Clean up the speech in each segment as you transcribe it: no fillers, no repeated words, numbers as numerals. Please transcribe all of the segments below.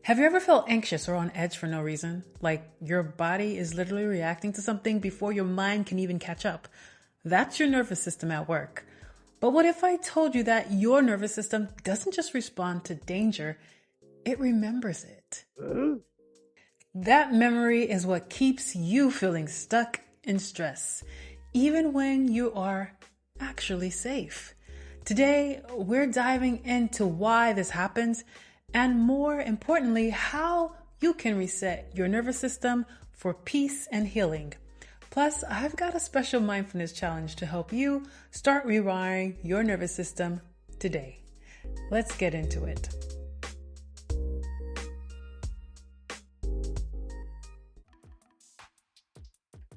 Have you ever felt anxious or on edge for no reason? Like your body is literally reacting to something before your mind can even catch up? That's your nervous system at work. But what if I told you that your nervous system doesn't just respond to danger, it remembers it? That memory is what keeps you feeling stuck in stress, even when you are actually safe. Today, we're diving into why this happens and, more importantly, how you can reset your nervous system for peace and healing. Plus, I've got a special mindfulness challenge to help you start rewiring your nervous system today. Let's get into it.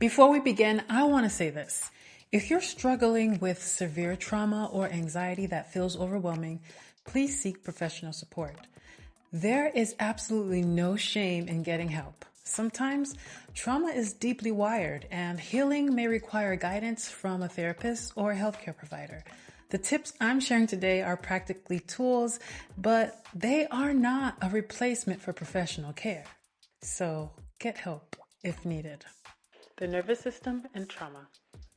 Before we begin, I want to say this. If you're struggling with severe trauma or anxiety that feels overwhelming, please seek professional support. There is absolutely no shame in getting help. Sometimes trauma is deeply wired and healing may require guidance from a therapist or a healthcare provider. The tips I'm sharing today are practically tools, but they are not a replacement for professional care. So get help if needed. The nervous system and trauma.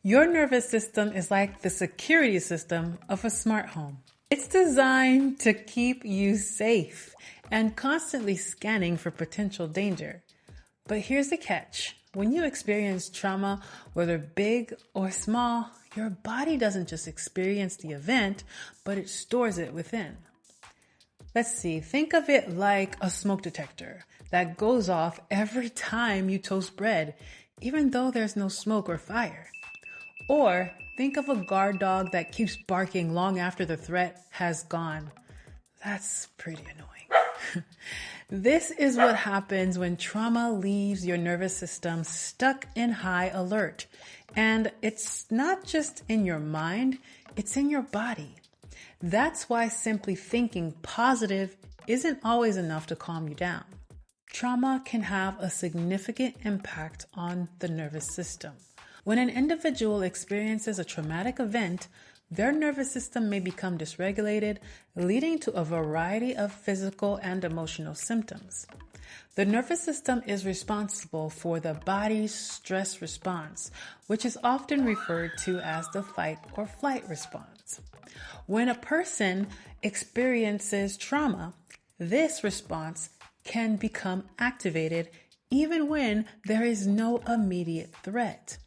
Your nervous system is like the security system of a smart home. It's designed to keep you safe and constantly scanning for potential danger. But here's the catch. When you experience trauma, whether big or small, your body doesn't just experience the event, but it stores it within. Let's see, think of it like a smoke detector that goes off every time you toast bread, even though there's no smoke or fire. Or think of a guard dog that keeps barking long after the threat has gone. That's pretty annoying. This is what happens when trauma leaves your nervous system stuck in high alert. And it's not just in your mind, it's in your body. That's why simply thinking positive isn't always enough to calm you down. Trauma can have a significant impact on the nervous system. When an individual experiences a traumatic event, their nervous system may become dysregulated, leading to a variety of physical and emotional symptoms. The nervous system is responsible for the body's stress response, which is often referred to as the fight or flight response. When a person experiences trauma, this response can become activated even when there is no immediate threat.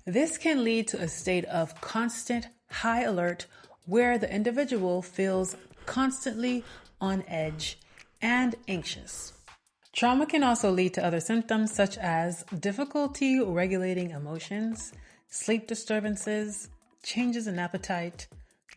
This can lead to a state of constant high alert where the individual feels constantly on edge and anxious. Trauma can also lead to other symptoms such as difficulty regulating emotions, sleep disturbances, changes in appetite,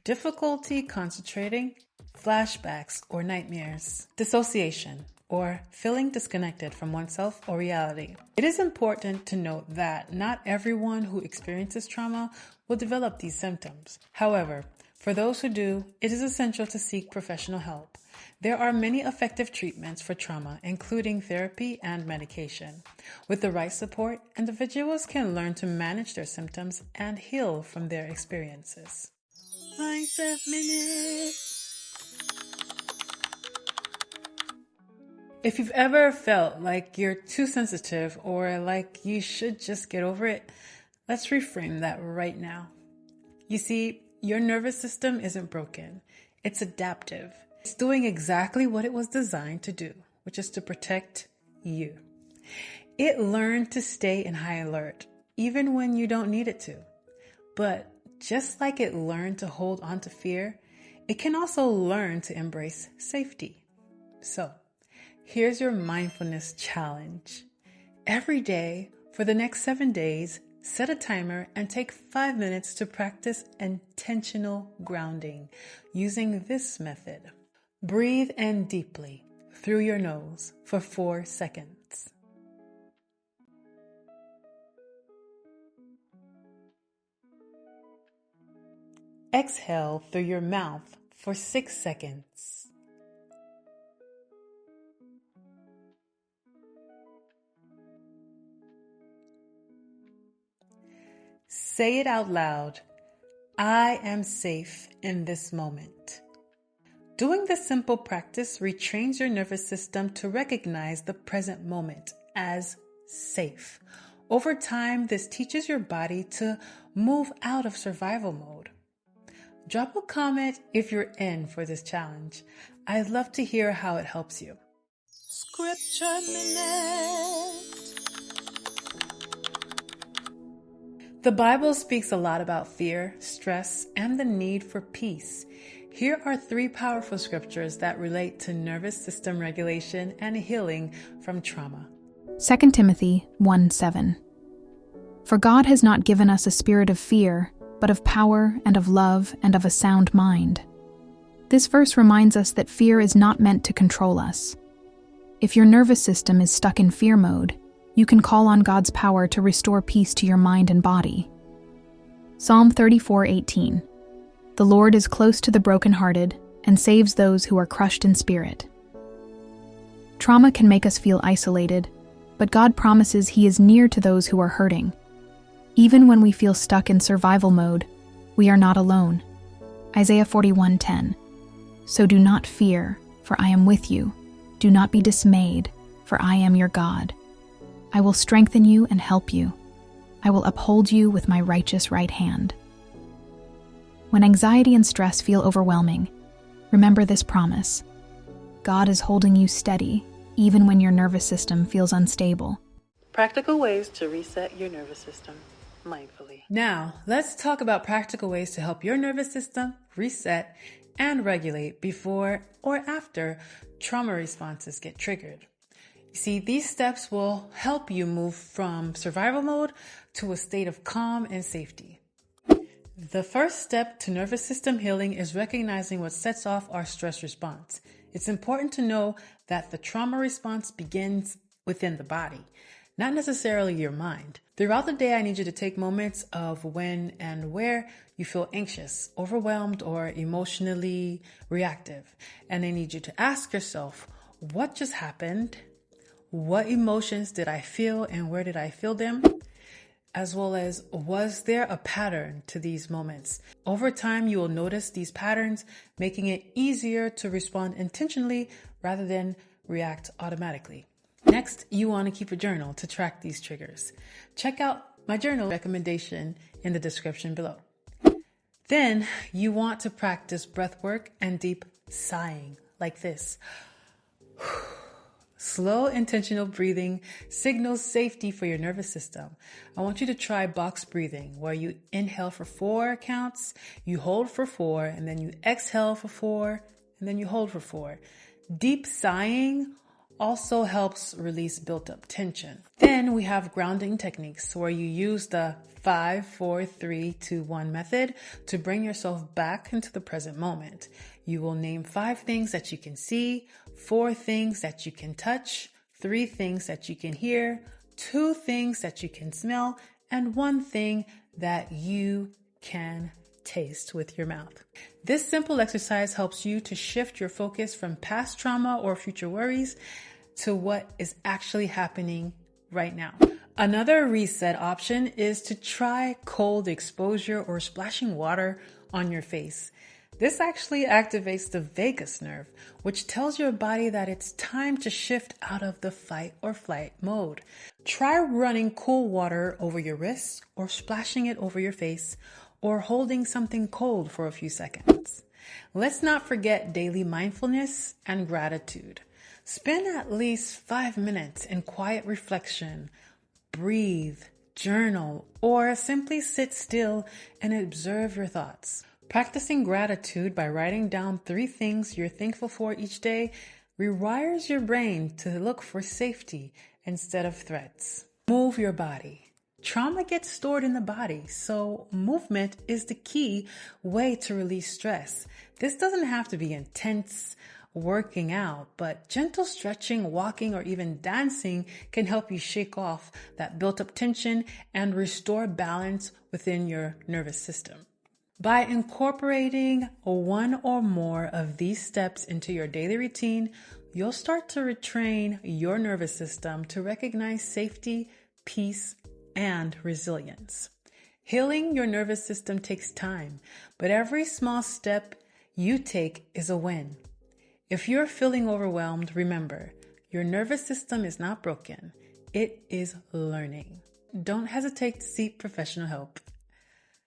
difficulty concentrating, flashbacks or nightmares, dissociation, or feeling disconnected from oneself or reality. It is important to note that not everyone who experiences trauma will develop these symptoms. However, for those who do, it is essential to seek professional help. There are many effective treatments for trauma, including therapy and medication. With the right support, individuals can learn to manage their symptoms and heal from their experiences. Mindset Minute. If you've ever felt like you're too sensitive or like you should just get over it, let's reframe that right now. You see, your nervous system isn't broken. It's adaptive. It's doing exactly what it was designed to do, which is to protect you. It learned to stay in high alert, even when you don't need it to. But just like it learned to hold on to fear, it can also learn to embrace safety. So, here's your mindfulness challenge. Every day for the next 7 days, set a timer and take 5 minutes to practice intentional grounding using this method. Breathe in deeply through your nose for 4 seconds. Exhale through your mouth for 6 seconds. Say it out loud. I am safe in this moment. Doing this simple practice retrains your nervous system to recognize the present moment as safe. Over time, this teaches your body to move out of survival mode. Drop a comment if you're in for this challenge. I'd love to hear how it helps you. Scripture Minute. The Bible speaks a lot about fear, stress, and the need for peace. Here are 3 powerful scriptures that relate to nervous system regulation and healing from trauma. 2 Timothy 1:7. For God has not given us a spirit of fear, but of power and of love and of a sound mind. This verse reminds us that fear is not meant to control us. If your nervous system is stuck in fear mode, you can call on God's power to restore peace to your mind and body. Psalm 34:18. The Lord is close to the brokenhearted and saves those who are crushed in spirit. Trauma can make us feel isolated, but God promises He is near to those who are hurting. Even when we feel stuck in survival mode, we are not alone. Isaiah 41:10. So do not fear, for I am with you. Do not be dismayed, for I am your God. I will strengthen you and help you. I will uphold you with my righteous right hand. When anxiety and stress feel overwhelming, remember this promise. God is holding you steady, even when your nervous system feels unstable. Practical ways to reset your nervous system mindfully. Now, let's talk about practical ways to help your nervous system reset and regulate before or after trauma responses get triggered. You see, these steps will help you move from survival mode to a state of calm and safety. The first step to nervous system healing is recognizing what sets off our stress response. It's important to know that the trauma response begins within the body, not necessarily your mind. Throughout the day, I need you to take moments of when and where you feel anxious, overwhelmed, or emotionally reactive. And I need you to ask yourself, what just happened? What emotions did I feel and where did I feel them? As well as, was there a pattern to these moments? Over time, you will notice these patterns, making it easier to respond intentionally rather than react automatically. Next, you want to keep a journal to track these triggers. Check out my journal recommendation in the description below. Then, you want to practice breath work and deep sighing like this. Slow, intentional breathing signals safety for your nervous system. I want you to try box breathing, where you inhale for 4 counts, you hold for 4, and then you exhale for 4, and then you hold for 4. Deep sighing also helps release built-up tension. Then we have grounding techniques, where you use the 5, 4, 3, 2, 1 method to bring yourself back into the present moment. You will name 5 things that you can see, 4 things that you can touch, 3 things that you can hear, 2 things that you can smell, and 1 thing that you can taste with your mouth. This simple exercise helps you to shift your focus from past trauma or future worries to what is actually happening right now. Another reset option is to try cold exposure or splashing water on your face. This actually activates the vagus nerve, which tells your body that it's time to shift out of the fight or flight mode. Try running cool water over your wrists or splashing it over your face or holding something cold for a few seconds. Let's not forget daily mindfulness and gratitude. Spend at least 5 minutes in quiet reflection, breathe, journal, or simply sit still and observe your thoughts. Practicing gratitude by writing down 3 things you're thankful for each day rewires your brain to look for safety instead of threats. Move your body. Trauma gets stored in the body, so movement is the key way to release stress. This doesn't have to be intense working out, but gentle stretching, walking, or even dancing can help you shake off that built-up tension and restore balance within your nervous system. By incorporating 1 or more of these steps into your daily routine, you'll start to retrain your nervous system to recognize safety, peace, and resilience. Healing your nervous system takes time, but every small step you take is a win. If you're feeling overwhelmed, remember, your nervous system is not broken. It is learning. Don't hesitate to seek professional help.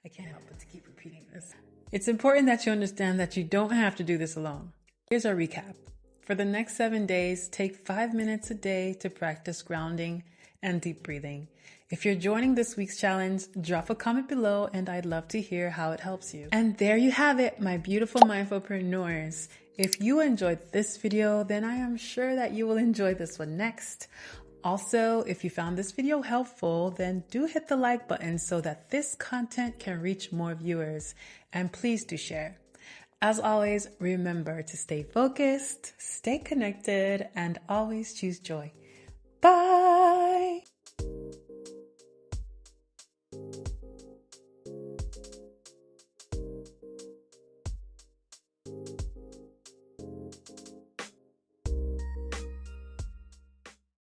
I can't help but to keep repeating this. It's important that you understand that you don't have to do this alone. Here's our recap. For the next 7 days, take 5 minutes a day to practice grounding and deep breathing. If you're joining this week's challenge, drop a comment below and I'd love to hear how it helps you. And there you have it, my beautiful mindfulpreneurs. If you enjoyed this video, then I am sure that you will enjoy this one next. Also, if you found this video helpful, then do hit the like button so that this content can reach more viewers. And please do share. As always, remember to stay focused, stay connected, and always choose joy. Bye!